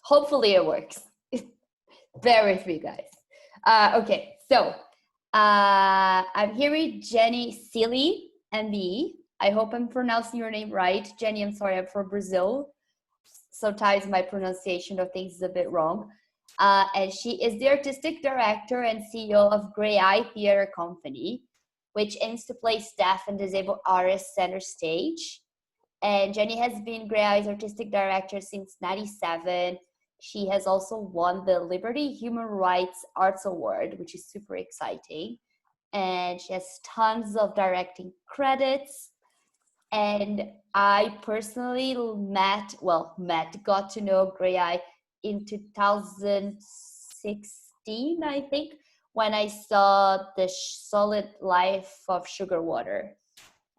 hopefully it works. Bear with me, guys. Okay, so I'm here with Jenny Sealey MBE. I hope I'm pronouncing your name right. Jenny, I'm sorry, I'm from Brazil. Sometimes my pronunciation of things is a bit wrong. And she is the Artistic Director and CEO of Graeae Theatre Company, which aims to place deaf and disabled artists center stage. And Jenny has been Graeae's Artistic Director since '97. She has also won the Liberty Human Rights Arts Award, which is super exciting. And she has tons of directing credits. And I personally got to know Graeae in 2016, I think, when I saw The Solid Life of Sugar Water.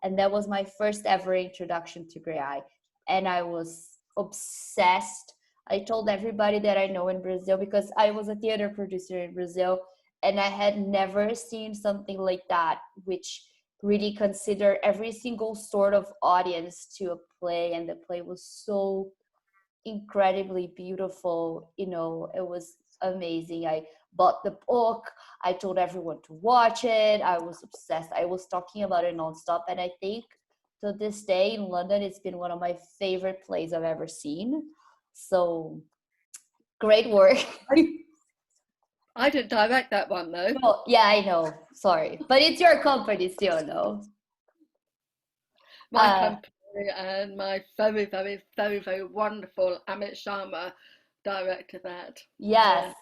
And that was my first ever introduction to Graeae. And I was obsessed. I told everybody that I know in Brazil, because I was a theater producer in Brazil, and I had never seen something like that, which really considered every single sort of audience to a play. And the play was so incredibly beautiful. You know, it was amazing. I bought the book. I told everyone to watch it. I was obsessed. I was talking about it nonstop. And I think to this day in London, it's been one of my favorite plays I've ever seen. So great work. I didn't direct that one though. Oh, yeah, I know. Sorry. But it's your company still, no? My company, and my very, very, very, very wonderful Amit Sharma directed that. Yes.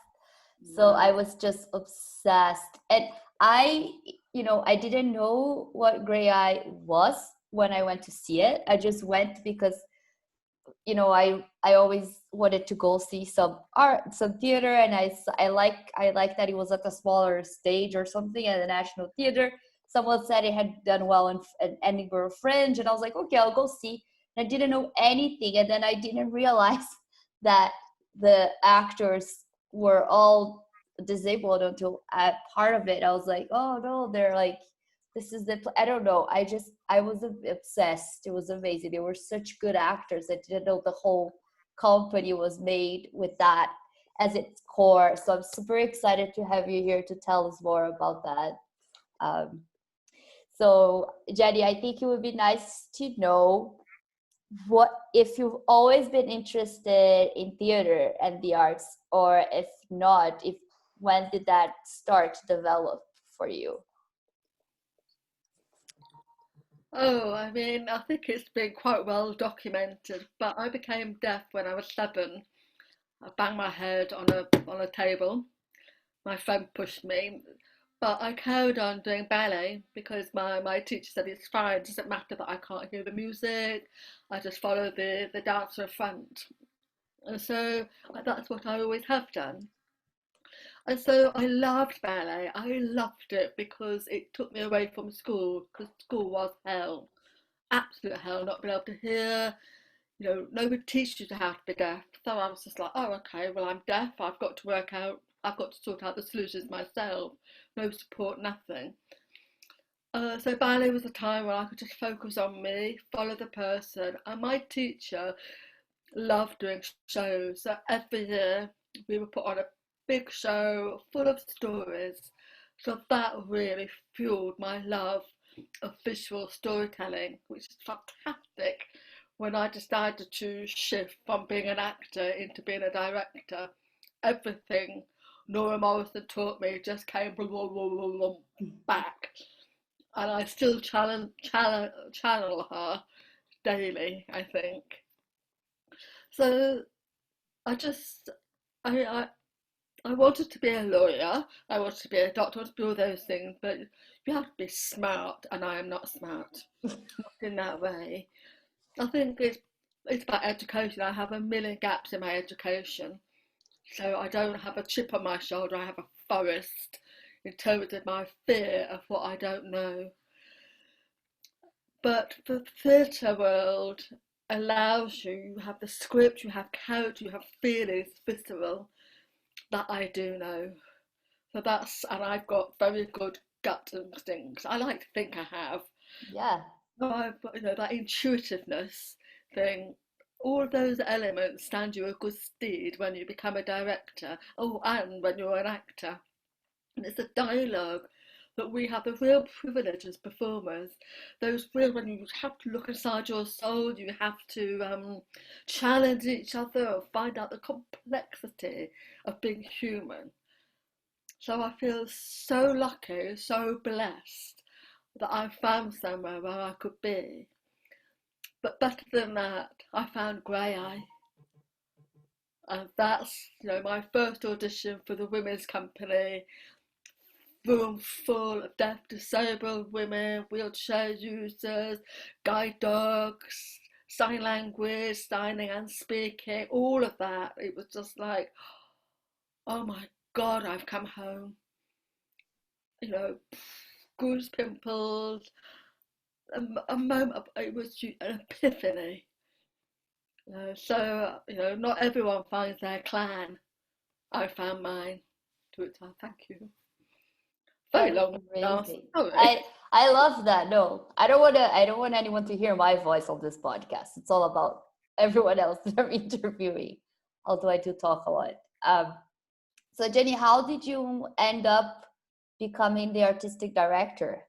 Yeah. So I was just obsessed. And I didn't know what Graeae was when I went to see it. I just went because, you know, I always wanted to go see some art, some theater, and I like that it was at a smaller stage or something at the National Theatre. Someone said it had done well in Edinburgh Fringe, and I was like, okay, I'll go see. And I didn't know anything, and then I didn't realize that the actors were all disabled until part of it. I was like, oh no, they're like, this is I don't know. I was obsessed. It was amazing. They were such good actors. I didn't know the whole company was made with that as its core. So I'm super excited to have you here to tell us more about that. So Jenny, I think it would be nice to know what, if you've always been interested in theater and the arts, or if not, when did that start to develop for you? Oh, I mean, I think it's been quite well documented, but I became deaf when I was 7. I banged my head on a table. My friend pushed me, but I carried on doing ballet because my teacher said it's fine, it doesn't matter that I can't hear the music, I just follow the dancer in front. And so that's what I always have done. And so I loved ballet. I loved it because it took me away from school, because school was hell. Absolute hell, not being able to hear. You know, nobody teaches you how to be deaf. So I was just like, oh, okay, well, I'm deaf. I've got to sort out the solutions myself. No support, nothing. So ballet was a time where I could just focus on me, follow the person. And my teacher loved doing shows. So every year we would put on a big show full of stories. So that really fueled my love of visual storytelling, which is fantastic. When I decided to shift from being an actor into being a director, everything Nora Morrison taught me just came back. And I still channel her daily, I think. So I wanted to be a lawyer, I wanted to be a doctor, I wanted to do all those things, but you have to be smart, and I am not smart, not in that way. I think it's about education. I have a million gaps in my education, so I don't have a chip on my shoulder, I have a forest in terms of my fear of what I don't know. But the theatre world allows you have the script, you have character, you have feelings, visceral, that I do know. So and I've got very good gut instincts. I like to think I have. Yeah. So I've got, that intuitiveness thing. all those elements stand you a good stead when you become a director, and when you're an actor. And it's a dialogue that we have the real privilege as performers. Those real, when you have to look inside your soul, you have to challenge each other or find out the complexity of being human. So I feel so lucky, so blessed that I found somewhere where I could be. But better than that, I found Graeae. And that's, my first audition for the women's company, room full of deaf, disabled women, wheelchair users, guide dogs, sign language, signing and speaking, all of that. It was just like, oh my God, I've come home. Goose pimples, a moment, it was an epiphany. So, not everyone finds their clan. I found mine, to which I thank you. Very long amazing. I love that. No, I don't want anyone to hear my voice on this podcast. It's all about everyone else that I'm interviewing, although I do talk a lot. So Jenny, how did you end up becoming the artistic director?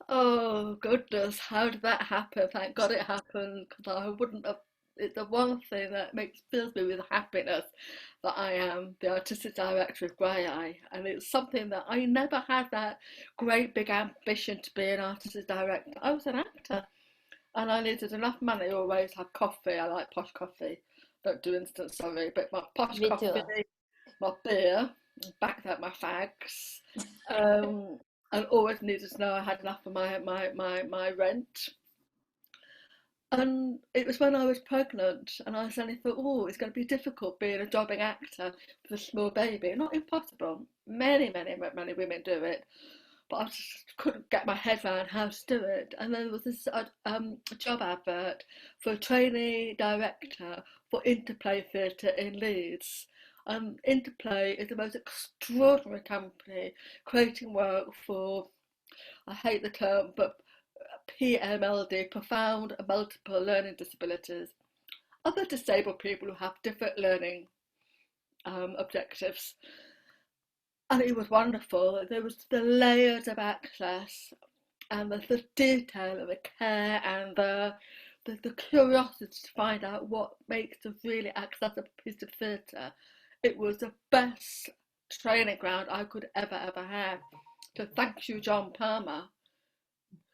Oh goodness, how did that happen? Thank God it happened, because I wouldn't have. It's the one thing that fills me with happiness that I am the artistic director of Graeae, and it's something that I never had that great big ambition to be an artistic director. I was an actor, and I needed enough money to always have coffee. I like posh coffee. Don't do instant, sorry, but my posh Me coffee, too. my beer, back that my fags. And always needed to know I had enough for my rent. And it was when I was pregnant, and I suddenly thought, oh, it's going to be difficult being a jobbing actor with a small baby. Not impossible. Many women do it, but I just couldn't get my head around how to do it. And then there was this job advert for a trainee director for Interplay Theatre in Leeds. Interplay is the most extraordinary company creating work for, I hate the term, but PMLD, profound and multiple learning disabilities, other disabled people who have different learning objectives. And it was wonderful. There was the layers of access and the detail and the care and the curiosity to find out what makes a really accessible piece of theatre. It was the best training ground I could ever have. So thank you, John Palmer,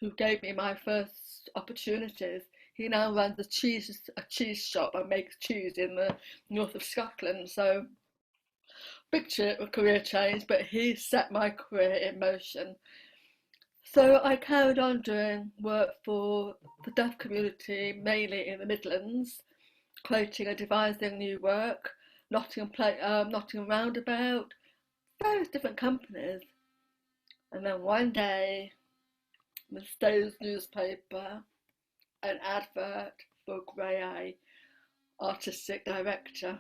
who gave me my first opportunities. He now runs a cheese shop and makes cheese in the north of Scotland. So big career change, but he set my career in motion. So I carried on doing work for the deaf community, mainly in the Midlands, creating and devising new work, Nottingham Roundabout, various different companies. And then one day, the Stones newspaper, an advert for Graeae, artistic director.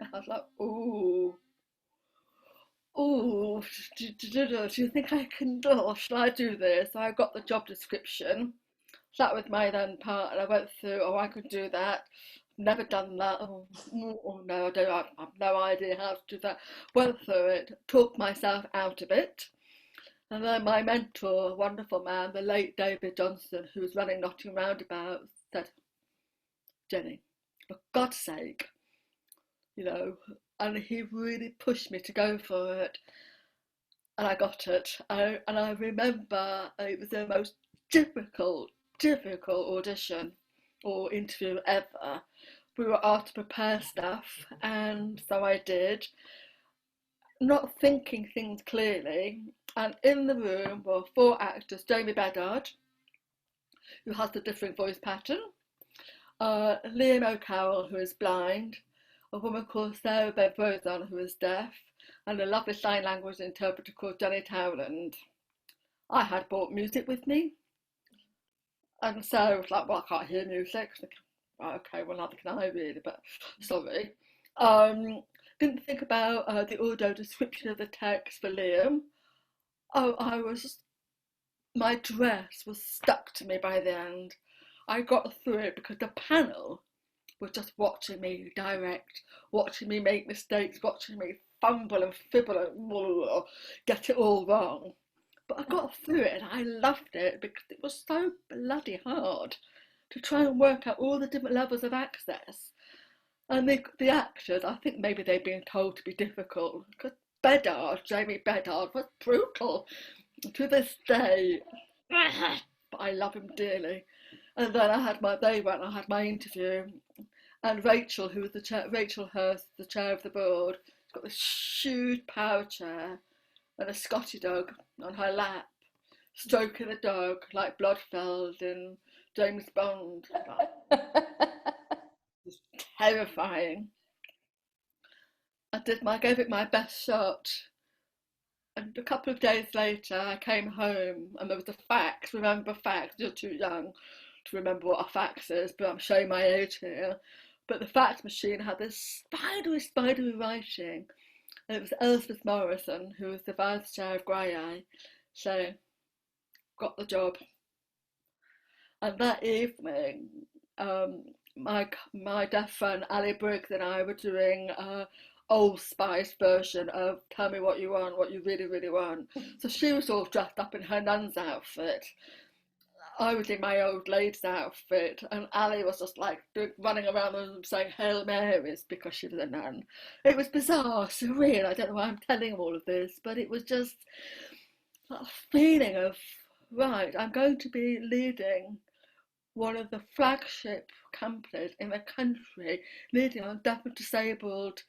I was like, ooh, do you think I can do, or shall I do this? So I got the job description, sat with my then partner, I went through, I could do that. Never done that. Oh no, I don't. I have no idea how to do that. Went through it, talked myself out of it. And then my mentor, a wonderful man, the late David Johnson, who was running Nottingham Roundabout, said, Jenny, for God's sake, and he really pushed me to go for it. And I got it. And I remember it was the most difficult audition or interview ever. We were asked to prepare stuff, and so I did, not thinking things clearly. And in the room were 4 actors: Jamie Bedard, who has a different voice pattern, Liam O'Carroll, who is blind, a woman called Sarah Bev-Rosen, who is deaf, and a lovely sign language interpreter called Jenny Towland. I had brought music with me, and Sarah was like, well, I can't hear music. Okay, well, neither can I really, but sorry. Didn't think about the audio description of the text for Liam. Oh, I was my dress was stuck to me by the end. I got through it because the panel was just watching me direct, watching me make mistakes, watching me fumble and fibble and get it all wrong. But I got through it and I loved it because it was so bloody hard to try and work out all the different levels of access. And the actors, I think maybe they've been told to be difficult because Jamie Bedard, was brutal to this day. But I love him dearly. And then I had my interview, and Rachel, who was Rachel Hurst, the chair of the board, has got this huge power chair and a Scotty dog on her lap, stroking the dog like Blofeld in James Bond. It's terrifying. I gave it my best shot. And a couple of days later, I came home and there was a fax. Remember fax? You're too young to remember what a fax is, but I'm showing my age here. But the fax machine had this spidery writing. And it was Elspeth Morrison, who was the vice chair of Graeae, saying, got the job. And that evening, my deaf friend Ali Briggs and I were doing Old Spice version of Tell Me What You Want, What You Really, Really Want. So she was all dressed up in her nun's outfit. I was in my old lady's outfit, and Ali was just like running around the room saying Hail Marys because she was a nun. It was bizarre, surreal. I don't know why I'm telling all of this, but it was just that feeling of, right, I'm going to be leading one of the flagship companies in the country, leading on deaf and disabled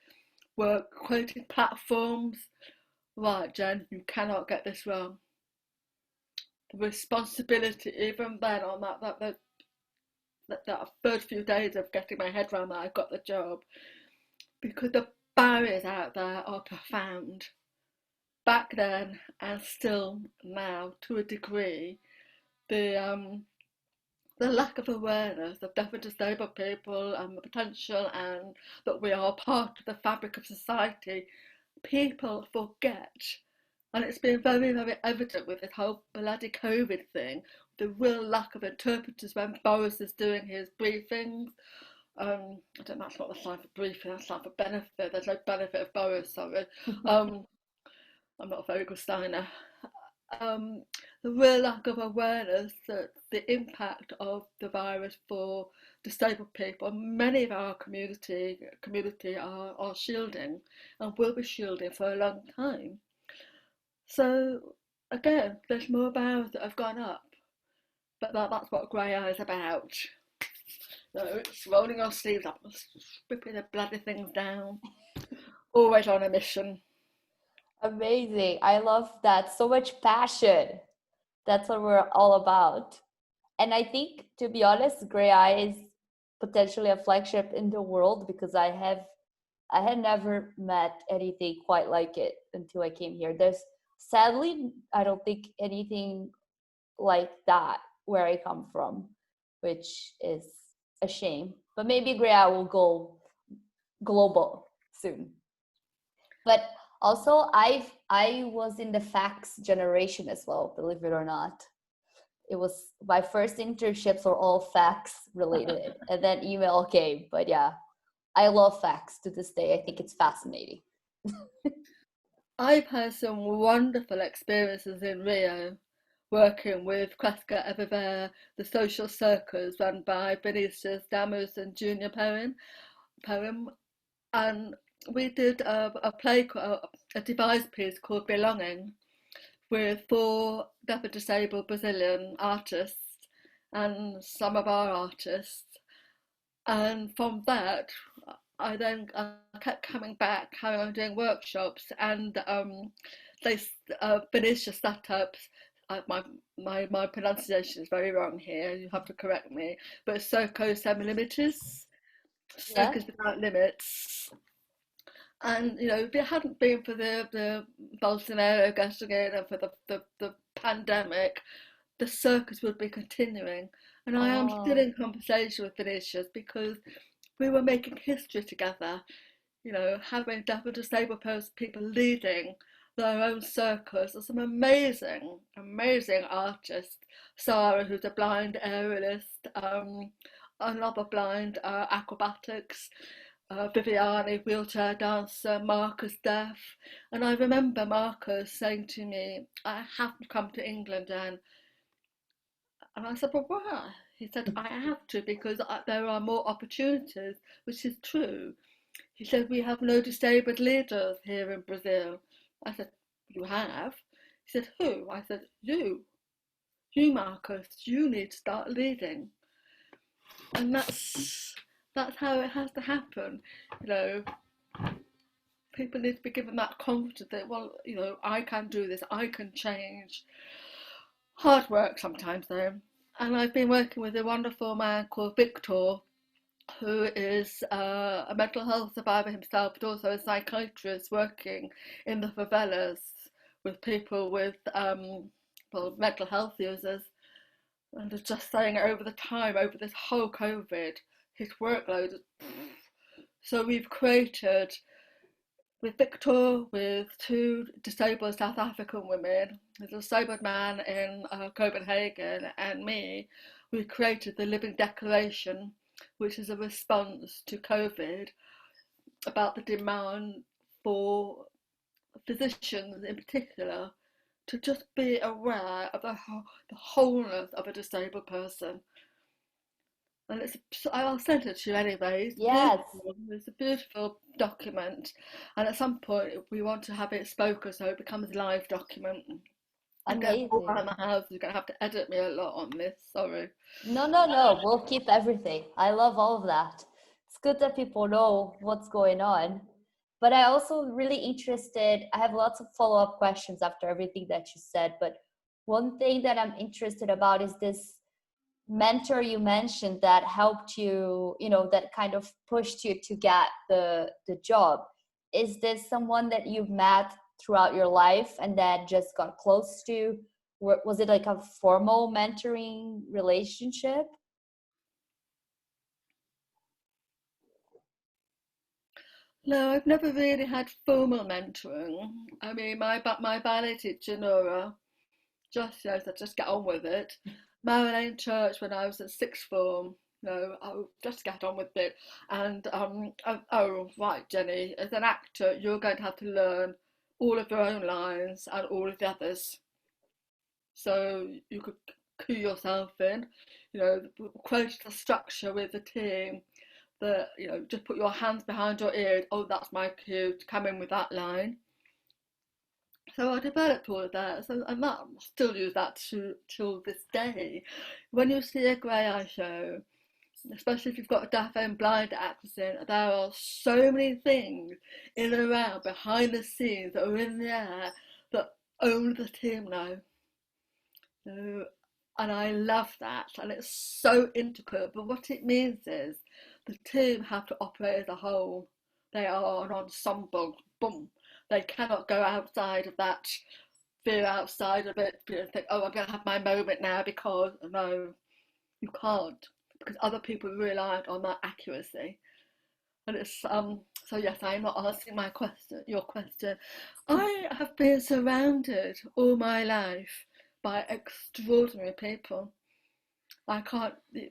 work, creating platforms. Right, Jen, you cannot get this wrong. The responsibility, even then, on that first few days of getting my head around that I got the job, because the barriers out there are profound. Back then and still now, to a degree, the lack of awareness of deaf and disabled people and the potential and that we are part of the fabric of society, people forget. And it's been very, very evident with this whole bloody COVID thing, the real lack of interpreters when Boris is doing his briefings. I don't know, that's not the sign for briefing, that's sign for benefit. There's no benefit of Boris, sorry. I'm not a very good signer. The real lack of awareness that the impact of the virus for disabled people, many of our community are shielding and will be shielding for a long time. So again, there's more barriers that have gone up, but that's what Graeae is about. So it's rolling our sleeves up, stripping the bloody things down, always on a mission. Amazing. I love that. So much passion. That's what we're all about. And I think, to be honest, Graeae is potentially a flagship in the world because I had never met anything quite like it until I came here. There's sadly, I don't think anything like that where I come from, which is a shame. But maybe Graeae will go global soon. But also, I was in the fax generation as well, believe it or not. It was my first internships were all fax related, and then email came. But yeah, I love fax to this day. I think it's fascinating. I've had some wonderful experiences in Rio, working with Kreska Everywhere, the social circus run by Vinicius Daumas and Junior Poem, and we did a play, a devised piece called Belonging, with 4 deaf and disabled Brazilian artists and some of our artists. And from that, I kept coming back, carrying on doing workshops, and Vinicius set up. My pronunciation is very wrong here. You have to correct me. But Circo Sem Limites, Circus Without Limits. And if it hadn't been for the Bolsonaro getting in and for the pandemic, the circus would be continuing. And I am still in conversation with Vinicius because we were making history together, having deaf and disabled people leading their own circus. There's some amazing, amazing artists. Sarah, who's a blind aerialist, another blind acrobatics, Viviani, wheelchair dancer, Marcus deaf. And I remember Marcus saying to me, I have to come to England, and I said, but why? He said, I have to because there are more opportunities, which is true. He said, we have no disabled leaders here in Brazil. I said, you have? He said, who? I said, you. You, Marcus, you need to start leading. And that's how it has to happen. You know, people need to be given that confidence that, well, you know, I can do this, I can change. Hard work sometimes though. And I've been working with a wonderful man called Victor, who is a mental health survivor himself, but also a psychiatrist working in the favelas with people with mental health users. And just saying over the time, over this whole COVID, his workload. So we've created, with Victor, with two disabled South African women, there's a disabled man in Copenhagen, and me, we created the Living Declaration, which is a response to COVID about the demand for physicians in particular to just be aware of the wholeness of a disabled person. And I'll send it to you anyway. It's a beautiful document, and at some point we want to have it spoken so it becomes a live document. Amazing. All around the house, you're going to have to edit me a lot on this, sorry. No, we'll keep everything. I love all of that. It's good that people know what's going on. But I also really interested, I have lots of follow-up questions after everything that you said, but one thing that I'm interested about is this mentor you mentioned that helped you, you know, that kind of pushed you to get the job. Is this someone that you've met throughout your life and then just got close to? Was it like a formal mentoring relationship? No, I've never really had formal mentoring. I mean, my ballet teacher, Nora, just says I just get on with it. Marilyn Church, when I was at sixth form, no, I'll just get on with it. And oh right, Jenny, as an actor, you're going to have to learn all of your own lines and all of the others, so you could cue yourself in. You know, create a structure with the team that, you know, just put your hands behind your ears. Oh, that's my cue to come in with that line. So I developed all of that, and that I still use that till this day. When you see a Graeae show, especially if you've got a deaf and blind actress in, there are so many things in and around behind the scenes that are in the air that only the team know. So, and I love that, and it's so intricate. But what it means is the team have to operate as a whole. They are an ensemble. Boom. They cannot go outside of that, veer outside of it, think, oh, I'm going to have my moment now, because no, you can't, because other people relied on that accuracy. And it's so yes, I'm not answering your question. I have been surrounded all my life by extraordinary people. I can't, you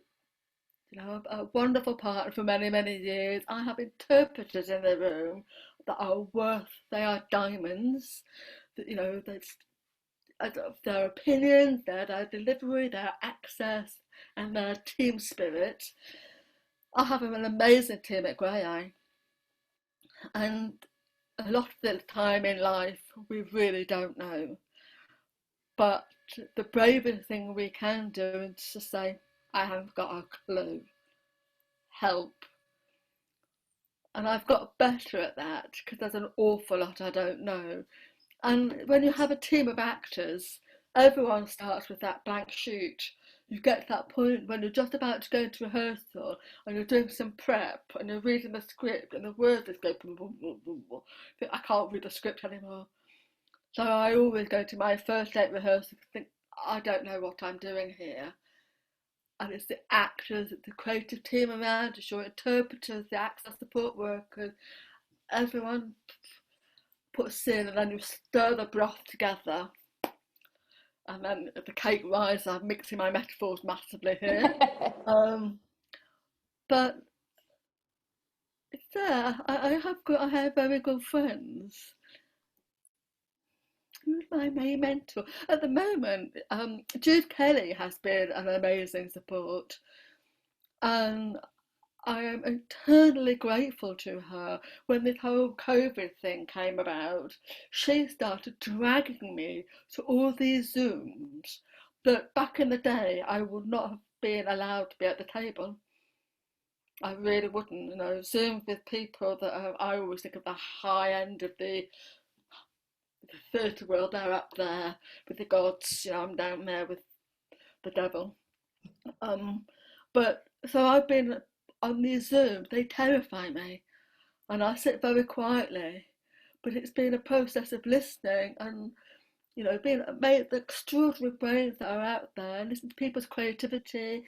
know, a wonderful partner for many, many years. I have interpreters in the room that are they are diamonds. That, you know, their opinions, their delivery, their access, and their team spirit. I have an amazing team at Graeae, and a lot of the time in life we really don't know. But the bravest thing we can do is to say, I haven't got a clue. Help. And I've got better at that because there's an awful lot I don't know. And when you have a team of actors, everyone starts with that blank sheet. You get to that point when you're just about to go into rehearsal and you're doing some prep and you're reading the script and the words just go boom, boom, boom, boom, boom. I can't read the script anymore. So I always go to my first day rehearsal and think, I don't know what I'm doing here. And it's the actors, the creative team around, it's your interpreters, the access support workers, everyone. put us in, and then you stir the broth together, and then the cake rises. I'm mixing my metaphors massively here. But it's there. I have very good friends. Who's my main mentor at the moment? Jude Kelly has been an amazing support, and I am eternally grateful to her. When this whole COVID thing came about, she started dragging me to all these Zooms that back in the day I would not have been allowed to be at the table. I really wouldn't, Zoom with people that I always think of the high end of the theatre world. They're up there with the gods, I'm down there with the devil. But so I've been on these Zooms, they terrify me, and I sit very quietly, but it's been a process of listening and being made the extraordinary brains that are out there, and listen to people's creativity.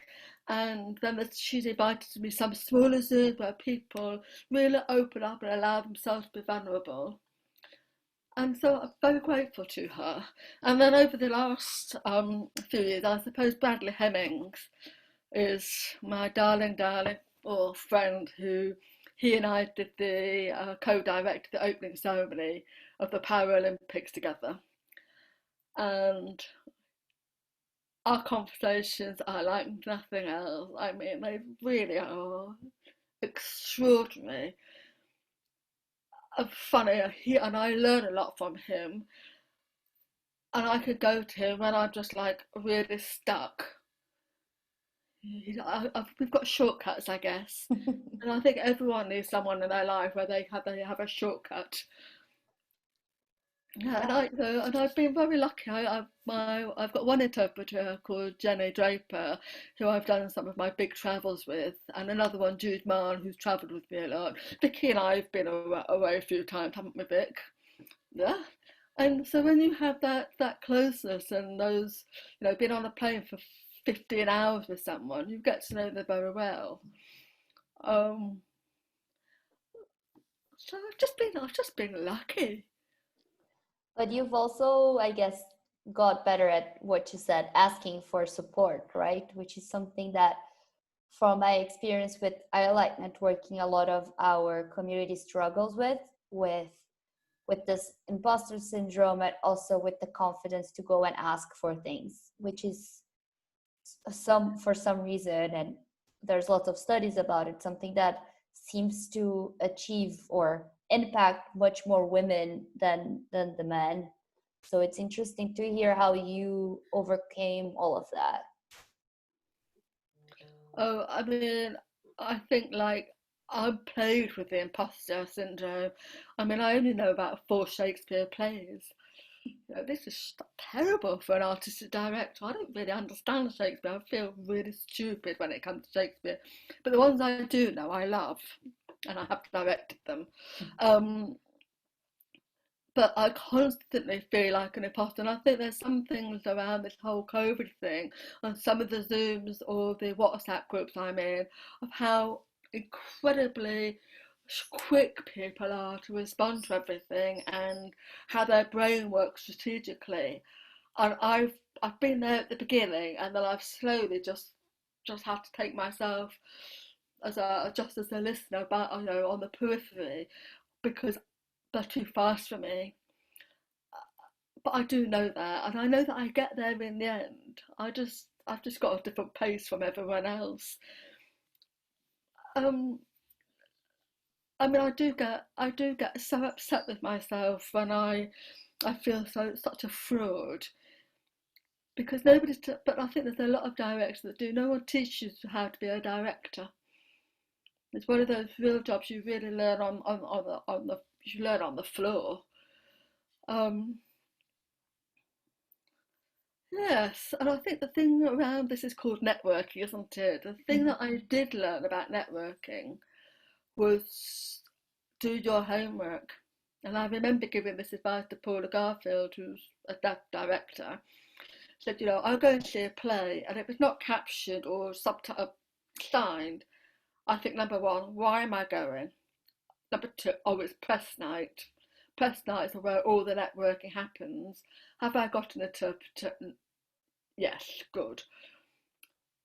And then she's invited me some smaller Zooms where people really open up and allow themselves to be vulnerable. And so I'm very grateful to her. And then over the last few years, I suppose Bradley Hemmings is my darling or friend, who he and I did the co-directed the opening ceremony of the Paralympics together. And our conversations are like nothing else. I mean, they really are extraordinary. Funny, and I learn a lot from him. And I could go to him when I'm just like really stuck. We've got shortcuts, I guess, and I think everyone needs someone in their life where they have a shortcut. Yeah, and I've been very lucky. I've got one interpreter called Jenny Draper, who I've done some of my big travels with, and another one, Jude Mann, who's travelled with me a lot. Vicky and I have been away a few times, haven't we, Vic? Yeah. And so when you have that closeness and those, being on a plane for 15 hours with someone, you get to know them very well. So I've just been lucky. But you've also, I guess, got better at what you said, asking for support, right? Which is something that, from my experience with I Like Networking, a lot of our community struggles with this imposter syndrome, and also with the confidence to go and ask for things, which is for some reason, and there's lots of studies about it, something that seems to achieve or impact much more women than the men. So it's interesting to hear how you overcame all of that. Oh, I mean, I think I'm plagued with the imposter syndrome. I mean, I only know about 4 Shakespeare plays. This is terrible for an artistic director. I don't really understand Shakespeare. I feel really stupid when it comes to Shakespeare. But the ones I do know, I love, and I have directed them. But I constantly feel like an imposter, and I think there's some things around this whole COVID thing, on some of the Zooms or the WhatsApp groups I'm in, of how incredibly quick people are to respond to everything and how their brain works strategically. And I've been there at the beginning, and then I've slowly just had to take myself as a listener, but on the periphery, because they're too fast for me. But I do know that, and I know that I get there in the end. I've just got a different pace from everyone else. I mean, I do get so upset with myself when I feel such a fraud, because but I think there's a lot of directors that do. No one teaches you how to be a director. It's one of those real jobs you really learn you learn on the floor. Yes, and I think the thing around this is called networking, isn't it? The thing that I did learn about networking was do your homework. And I remember giving this advice to Paula Garfield, who's a director. Said, I'll go and see a play, and if it's not captured or signed, I think, number one, why am I going? Number two, oh, it's press night. press nights are where all the networking happens. Have I got an interpreter? Yes, good.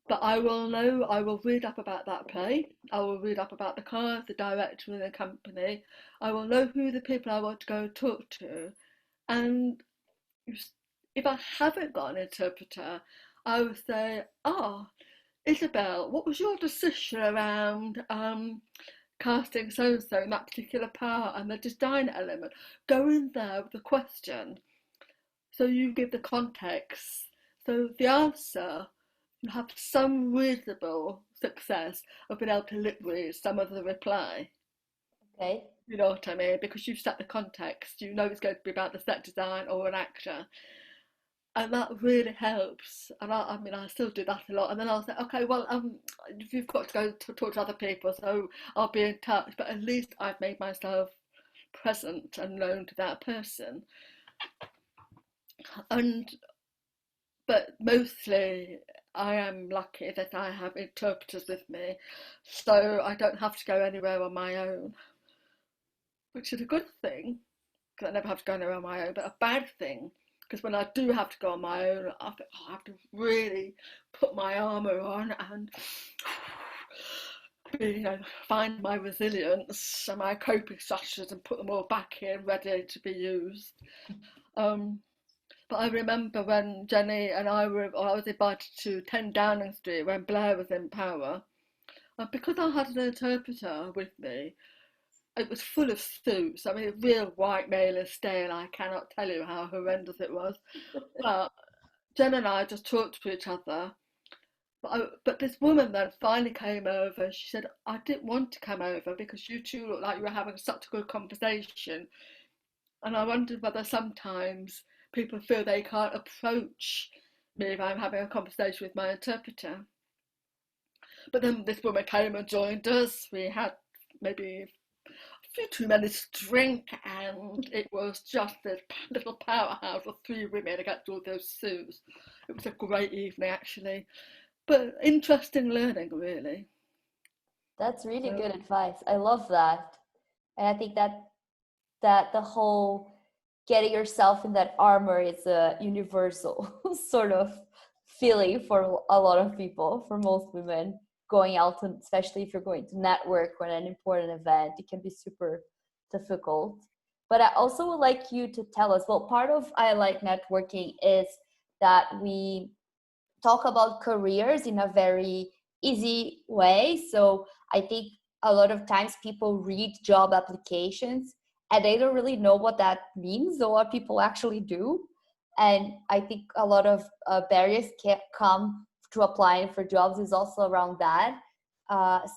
But I will read up about that play. I will read up about the cast, the director and the company. I will know who the people I want to go talk to. And if I haven't got an interpreter, I would say, Isabel, what was your decision around casting so-and-so in that particular part and the design element? Go in there with a question. So you give the context. So the answer, you have some reasonable success of being able to lip read some of the reply. Okay. You know what I mean? Because you've set the context. You know it's going to be about the set design or an actor. And that really helps. And I still do that a lot. And then I'll say, okay, well, you've got to go to talk to other people, so I'll be in touch. But at least I've made myself present and known to that person. But mostly I am lucky that I have interpreters with me, so I don't have to go anywhere on my own, which is a good thing, because I never have to go anywhere on my own, but a bad thing, because when I do have to go on my own, I have to really put my armour on and find my resilience and my coping strategies and put them all back in, ready to be used. But I remember when Jenny and I was invited to 10 Downing Street when Blair was in power, and because I had an interpreter with me, it was full of suits. I mean, real white male stale. I cannot tell you how horrendous it was. But Jen and I just talked to each other. But this woman then finally came over. She said, I didn't want to come over because you two looked like you were having such a good conversation. And I wondered whether sometimes people feel they can't approach me if I'm having a conversation with my interpreter. But then this woman came and joined us. We had maybe a few too many to drink, and it was just this little powerhouse of 3 women against all those suits. It was a great evening, actually. But interesting learning, really. That's really good advice. I love that. And I think that the whole getting yourself in that armor is a universal sort of feeling for a lot of people, for most women going out, and especially if you're going to network or an important event, it can be super difficult. But I also would like you to tell us, well, part of I Like Networking is that we talk about careers in a very easy way. So I think a lot of times people read job applications and they don't really know what that means or what people actually do. And I think a lot of barriers can come to applying for jobs is also around that.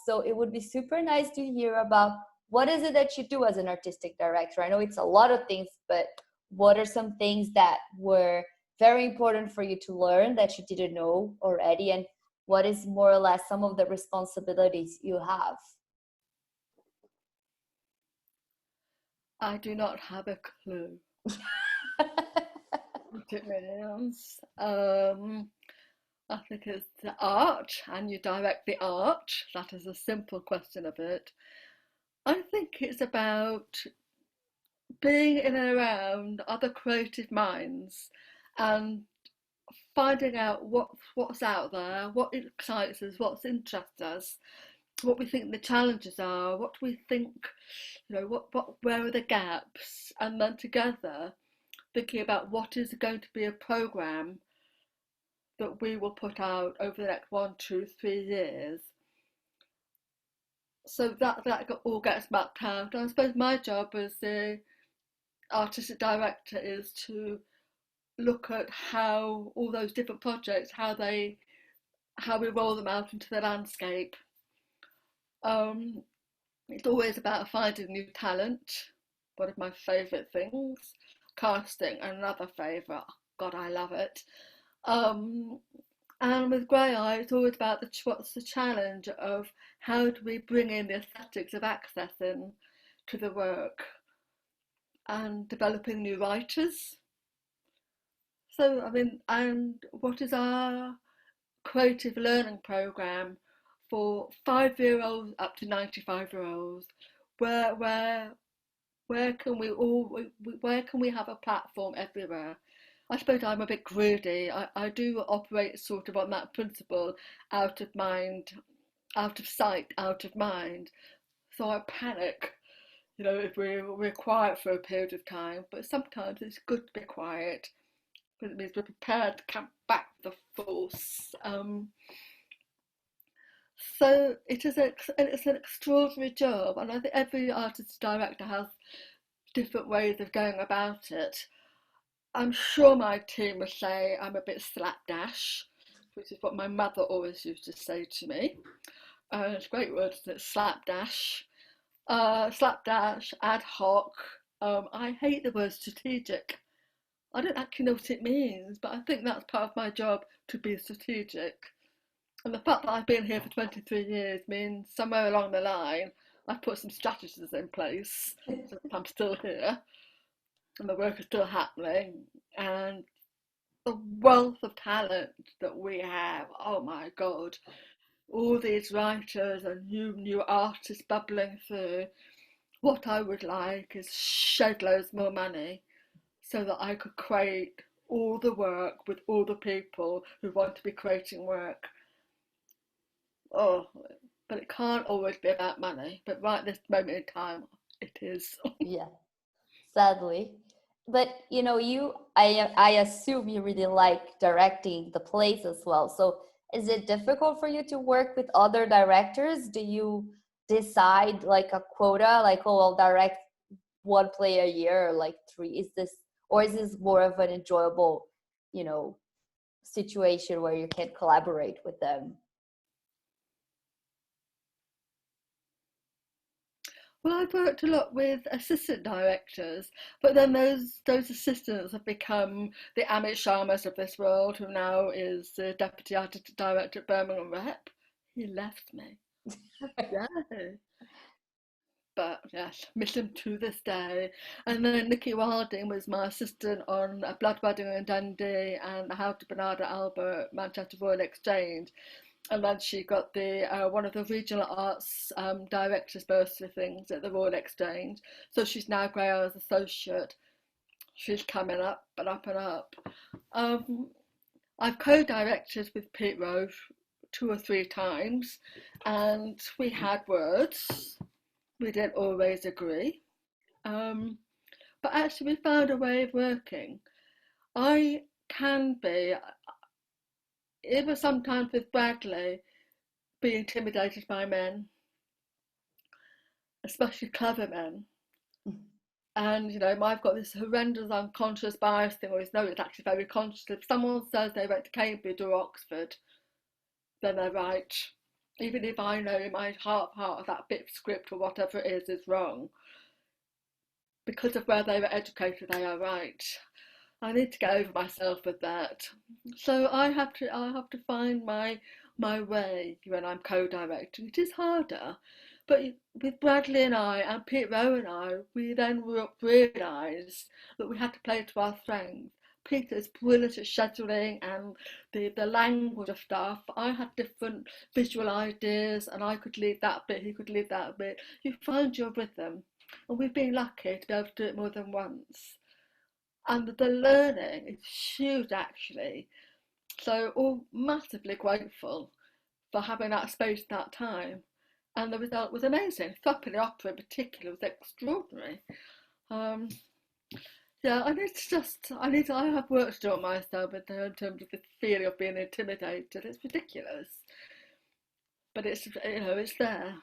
So it would be super nice to hear about what is it that you do as an artistic director. I know it's a lot of things, but what are some things that were very important for you to learn that you didn't know already, and what is more or less some of the responsibilities you have? I do not have a clue what it means. I think it's the art, and you direct the art. That is a simple question of it. I think it's about being in and around other creative minds and finding out what's out there, what excites us, what interests us, what we think the challenges are, what we think, where are the gaps, and then together thinking about what is going to be a programme that we will put out over the next 1, 2, 3 years. So that all gets mapped out. I suppose my job as the artistic director is to look at how all those different projects, how we roll them out into the landscape. It's always about finding new talent, one of my favourite things. Casting, another favourite. God, I love it. And with Graeae, it's always about what's the challenge of how do we bring in the aesthetics of accessing to the work and developing new writers. So, and what is our creative learning programme for 5-year-olds up to 95-year-olds, where where can we have a platform everywhere? I suppose I'm a bit greedy. I do operate sort of on that principle, out of mind, out of sight, out of mind. So I panic, if we're quiet for a period of time. But sometimes it's good to be quiet, because it means we're prepared to come back with the force. So it's an extraordinary job, and I think every artist director has different ways of going about it. I'm sure my team would say I'm a bit slapdash, which is what my mother always used to say to me. It's a great word, isn't it? Slapdash. Slapdash, ad hoc. I hate the word strategic. I don't actually know what it means, but I think that's part of my job, to be strategic. And the fact that I've been here for 23 years means somewhere along the line I've put some strategies in place, so I'm still here and the work is still happening. And the wealth of talent that we have, oh my God, all these writers and new artists bubbling through. What I would like is shed loads more money so that I could create all the work with all the people who want to be creating work. Oh, but it can't always be about money. But right this moment in time, it is. Yeah, sadly. But I assume you really like directing the plays as well. So is it difficult for you to work with other directors? Do you decide like a quota, like, oh, I'll direct one play a year, or like three? Is this more of an enjoyable, situation where you can collaborate with them? Well, I've worked a lot with assistant directors, but then those assistants have become the Amit Sharmas of this world, who now is the Deputy Artistic Director at Birmingham Rep. He left me. Yeah. But yes, miss him to this day. And then Nikki Wilding was my assistant on A Blood Wedding in Dundee and The House of Bernarda Alba at Manchester Royal Exchange. And then she got the one of the regional arts directors bursary things at the Royal Exchange. So she's now Graeae's associate. She's coming up and up and up. I've co-directed with Pete Rowe 2 or 3 times, and we had words. We didn't always agree. But actually we found a way of working. I can be, even sometimes with Bradley, be intimidated by men, especially clever men. And I've got this horrendous unconscious bias thing, or no, it's actually very conscious. If someone says they went to Cambridge or Oxford, then they're right. Even if I know in my heart of that bit of script or whatever it is wrong, because of where they were educated, they are right. I need to get over myself with that. So I have to find my way when I'm co-directing. It is harder, but with Bradley and I and Pete Rowe and I, we then realised that we had to play to our strengths. Peter's brilliant at scheduling and the language of stuff. I had different visual ideas, and I could lead that bit, he could lead that bit. You find your rhythm, and we've been lucky to be able to do it more than once. And the learning is huge, actually. So, all massively grateful for having that space, that time. And the result was amazing. Threepenny Opera in particular was extraordinary. Um, yeah, I have work to do on myself in terms of the feeling of being intimidated. It's ridiculous. But it's there.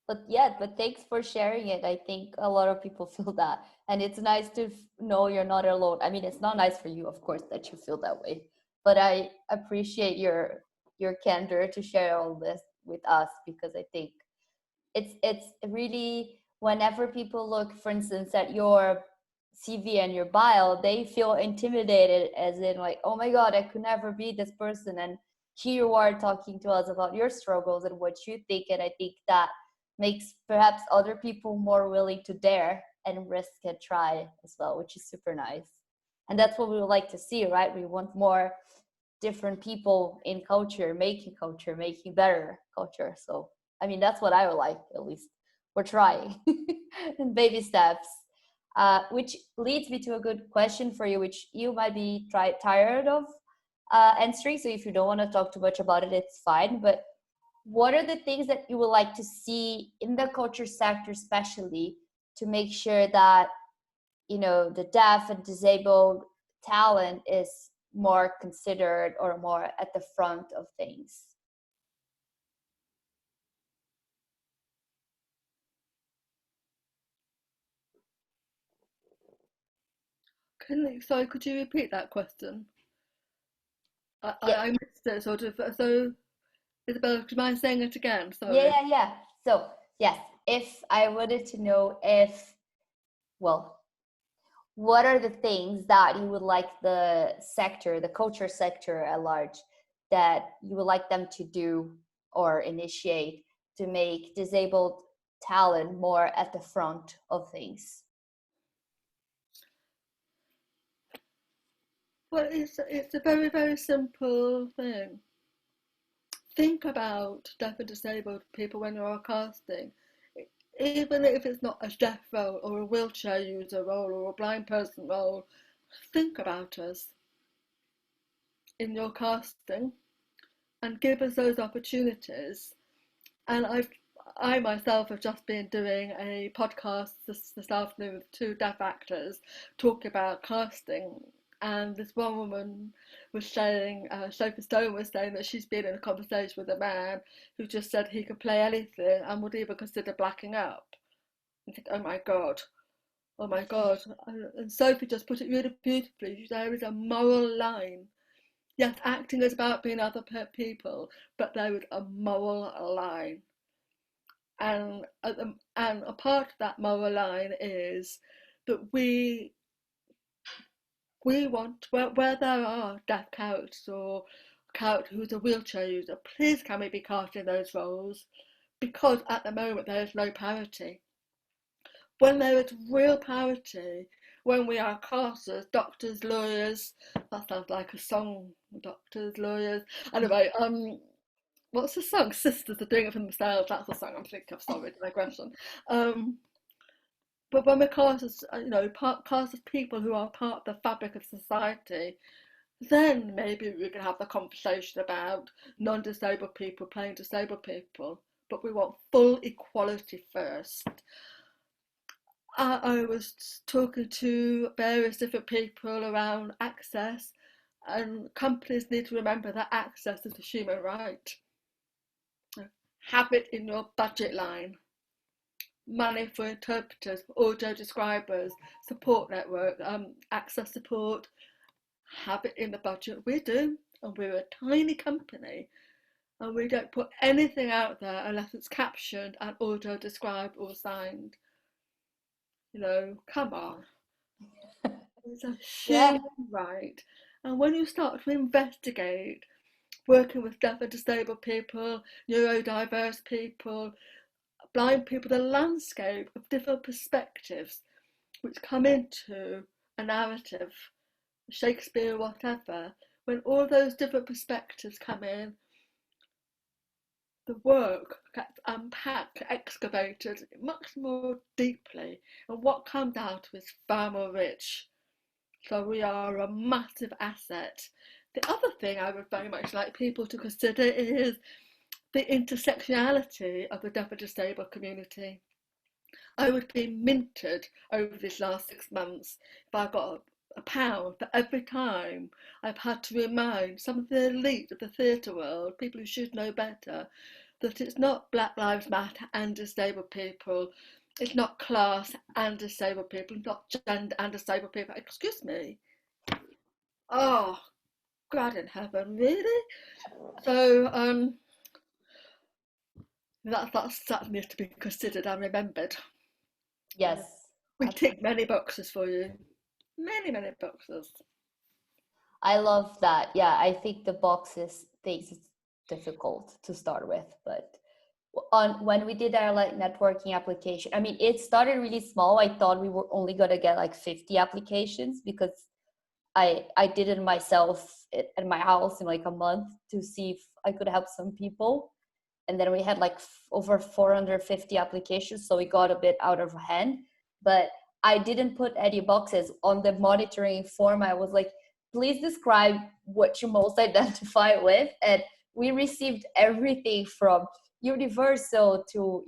But thanks for sharing it. I think a lot of people feel that, and it's nice to know you're not alone. I mean, it's not nice for you, of course, that you feel that way, but I appreciate your candor to share all this with us, because I think it's really, whenever people look, for instance, at your CV and your bio, they feel intimidated, as in like, oh my God, I could never be this person. And here you are talking to us about your struggles and what you think. And I think that makes perhaps other people more willing to dare and risk and try as well, which is super nice. And that's what we would like to see, right? We want more different people in culture, making better culture. So I mean, that's what I would like, at least. we're trying and baby steps. Which leads me to a good question for you, which you might be tired of answering. So if you don't want to talk too much about it, it's fine. But what are the things that you would like to see in the culture sector, especially to make sure that, you know, the deaf and disabled talent is more considered or more at the front of things? Sorry, could you repeat that question? Yeah, I missed it sort of. So, Isabel, do you mind saying it again? yeah, Sorry. yeah, yeah. So yes, if I wanted to know if, well, what are the things that you would like the sector, the culture sector at large, that you would like them to do or initiate to make disabled talent more at the front of things? Well, it's a very, very simple thing. Think about deaf and disabled people when you're casting. Even if it's not a deaf role or a wheelchair user role or a blind person role, think about us in your casting and give us those opportunities. And I myself have just been doing a podcast this afternoon with two deaf actors talking about casting. And this one woman was saying, Sophie Stone was saying that she's been in a conversation with a man who just said he could play anything and would even consider blacking up. I think, oh my God, oh my God. And Sophie just put it really beautifully. There is a moral line. Yes, acting is about being other people, but there is a moral line. And a part of that moral line is that we want, where there are deaf characters or a character who's a wheelchair user, please can we be cast in those roles, because at the moment there is no parity. When there is real parity, when we are cast as doctors, lawyers, that sounds like a song, doctors, lawyers. Anyway, what's the song? Sisters are doing it for themselves. That's the song I'm thinking of. Sorry, digression. But when we're cast as, cast as people who are part of the fabric of society, then maybe we can have the conversation about non-disabled people playing disabled people. But we want full equality first. I was talking to various different people around access, and companies need to remember that access is a human right. Have it in your budget line. Money for interpreters, audio describers, support network, access support. Have it in the budget. We do, and we're a tiny company, and we don't put anything out there unless it's captioned and audio described or signed. Come on. It's a Yeah. human right. And when you start to investigate working with deaf and disabled people, neurodiverse people, blind people, the landscape of different perspectives which come into a narrative, Shakespeare, whatever, when all those different perspectives come in, the work gets unpacked, excavated much more deeply, and what comes out is far more rich. So we are a massive asset. The other thing I would very much like people to consider is the intersectionality of the deaf and disabled community. I would be minted over these last 6 months if I got a pound for every time I've had to remind some of the elite of the theatre world, people who should know better, that it's not Black Lives Matter and disabled people, it's not class and disabled people, it's not gender and disabled people. Excuse me. Oh, God in heaven, really? So that needs to be considered and remembered. Yes. We tick many boxes for you. Many, many boxes. I love that. Yeah, I think the boxes things is difficult to start with, but when we did our like networking application, I mean, it started really small. I thought we were only gonna get like 50 applications because I did it myself at my house in like a month to see if I could help some people. and then we had like over 450 applications, so we got a bit out of hand. But I didn't put any boxes on the monitoring form. I was like, please describe what you most identify with. And we received everything from universal to,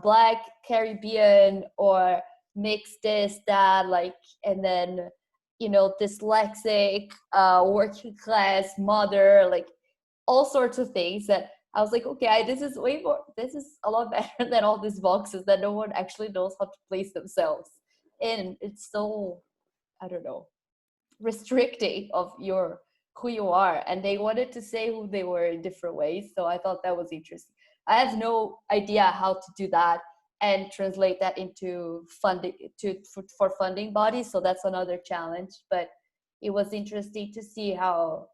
Black, Caribbean, or mixed this, that, like, and then, dyslexic, working class, mother, like all sorts of things that I was like, okay, this is a lot better than all these boxes that no one actually knows how to place themselves in. It's so, I don't know, restricting of who you are. And they wanted to say who they were in different ways. So I thought that was interesting. I have no idea how to do that and translate that into funding for funding bodies. So that's another challenge. But it was interesting to see how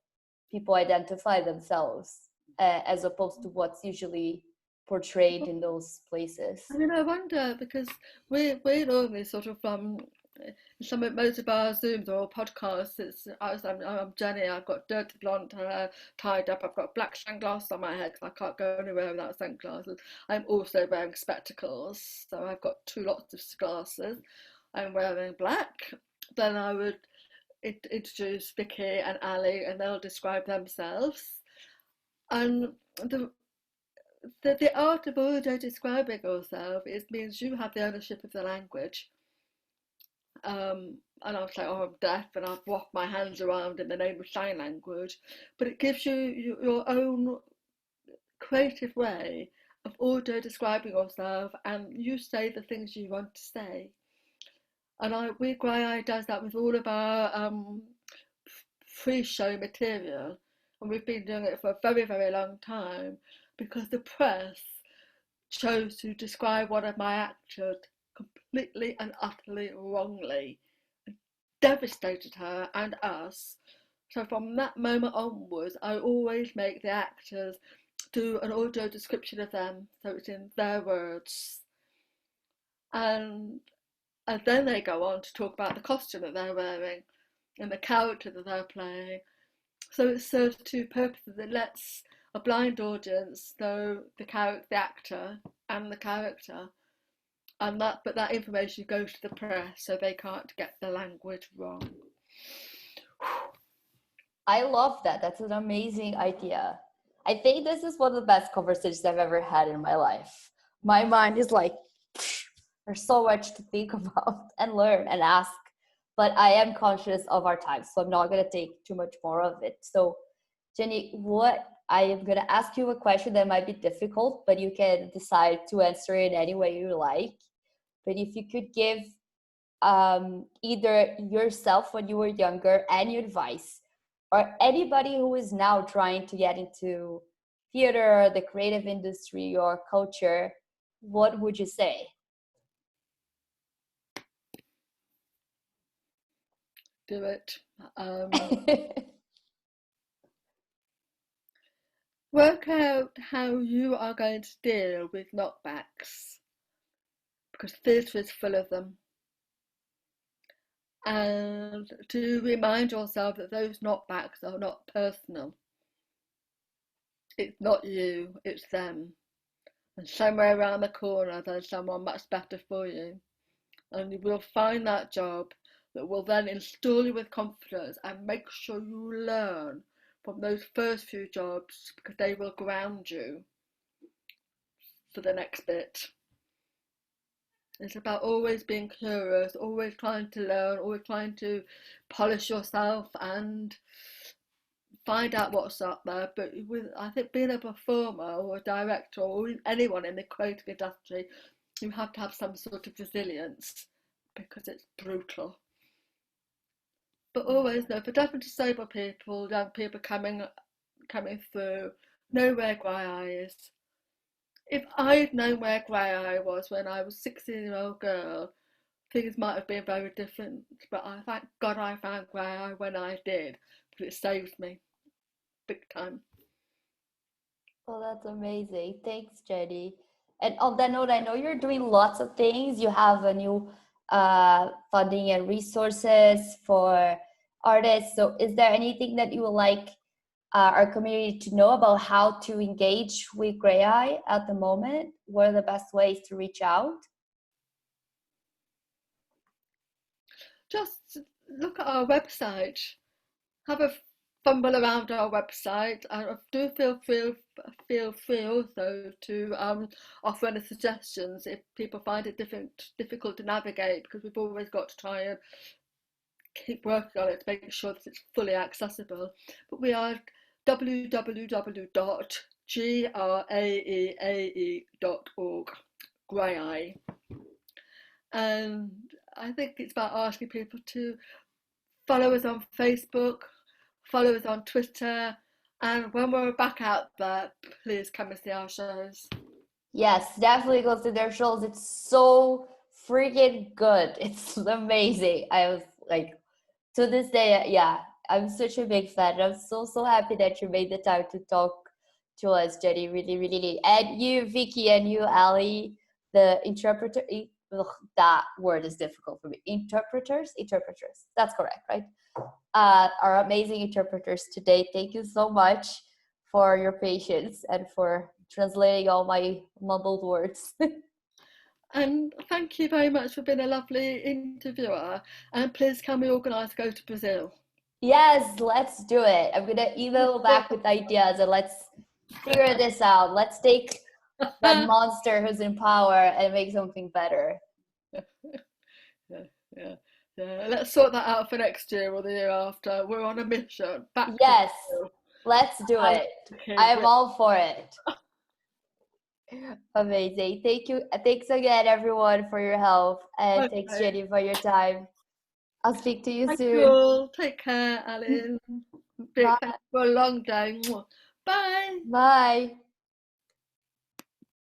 people identify themselves as opposed to what's usually portrayed in those places. I mean, I wonder, because we're normally sort of most of our Zooms or podcasts, I'm Jenny, I've got dirty blonde hair tied up, I've got black sunglasses on my head because I can't go anywhere without sunglasses. I'm also wearing spectacles, so I've got two lots of glasses. I'm wearing black. Then I would introduce Vicky and Ali, and they'll describe themselves. And the art of audio describing yourself means you have the ownership of the language. And I'll say, oh, I'm deaf, and I'll wrap my hands around in the name of sign language. But it gives you your own creative way of audio describing yourself, and you say the things you want to say. And Graeae does that with all of our free show material, and we've been doing it for a very, very long time, because the press chose to describe one of my actors completely and utterly wrongly, and devastated her and us. So from that moment onwards, I always make the actors do an audio description of them, so it's in their words. And then they go on to talk about the costume that they're wearing and the character that they're playing. So it serves two purposes. It lets a blind audience know the actor and the character, but that information goes to the press, so they can't get the language wrong. I love that. That's an amazing idea. I think this is one of the best conversations I've ever had in my life. My mind is like, there's so much to think about and learn and ask, but I am conscious of our time, so I'm not going to take too much more of it. So, Jenny, I am going to ask you a question that might be difficult, but you can decide to answer it any way you like. But if you could give either yourself when you were younger any advice, or anybody who is now trying to get into theater, the creative industry, or culture, what would you say? Do it. Work out how you are going to deal with knockbacks, because theatre is full of them. And to remind yourself that those knockbacks are not personal. It's not you, it's them. And somewhere around the corner there's someone much better for you. And you will find that job that will then install you with confidence and make sure you learn from those first few jobs, because they will ground you for the next bit. It's about always being curious, always trying to learn, always trying to polish yourself and find out what's up there. But I think being a performer or a director or anyone in the creative industry, you have to have some sort of resilience, because it's brutal. But always know, for deaf and disabled people, young people coming through, know where Graeae is. If I'd known where Graeae was when I was a 16-year-old girl, things might have been very different. But I thank God I found Graeae when I did, because it saved me big time. Oh, that's amazing. Thanks, Jenny. And on that note, I know you're doing lots of things. You have a new funding and resources for artists. So is there anything that you would like our community to know about how to engage with Graeae at the moment? What are the best ways to reach out? Just look at our website, have a fumble around our website, and do feel free also to offer any suggestions if people find it difficult to navigate, because we've always got to try and keep working on it to make sure that it's fully accessible. But we are www.graeae.org, Graeae. And I think it's about asking people to follow us on Facebook, follow us on Twitter, and when we're back out there, please come and see our shows. Yes, definitely go to their shows. It's so freaking good. It's amazing. I was like, to this day, yeah, I'm such a big fan. I'm so happy that you made the time to talk to us, Jenny. Really, really. And you, Vicky, and you, Ali, the interpreter. That word is difficult for me. Interpreters. That's correct, right? Our amazing interpreters today. Thank you so much for your patience and for translating all my mumbled words. And thank you very much for being a lovely interviewer. And please can we organise to go to Brazil? Yes, let's do it. I'm gonna email back with ideas and let's figure this out. Let's take that monster who's in power and make something better. Yeah. Let's sort that out for next year or the year after. We're on a mission. Yes, let's do it. I'm all for it. Amazing. Thank you. Thanks again, everyone, for your help. And thanks, Jenny, for your time. I'll speak to you soon. You. Take care, Alan. Bye. For a long day. Bye. Bye.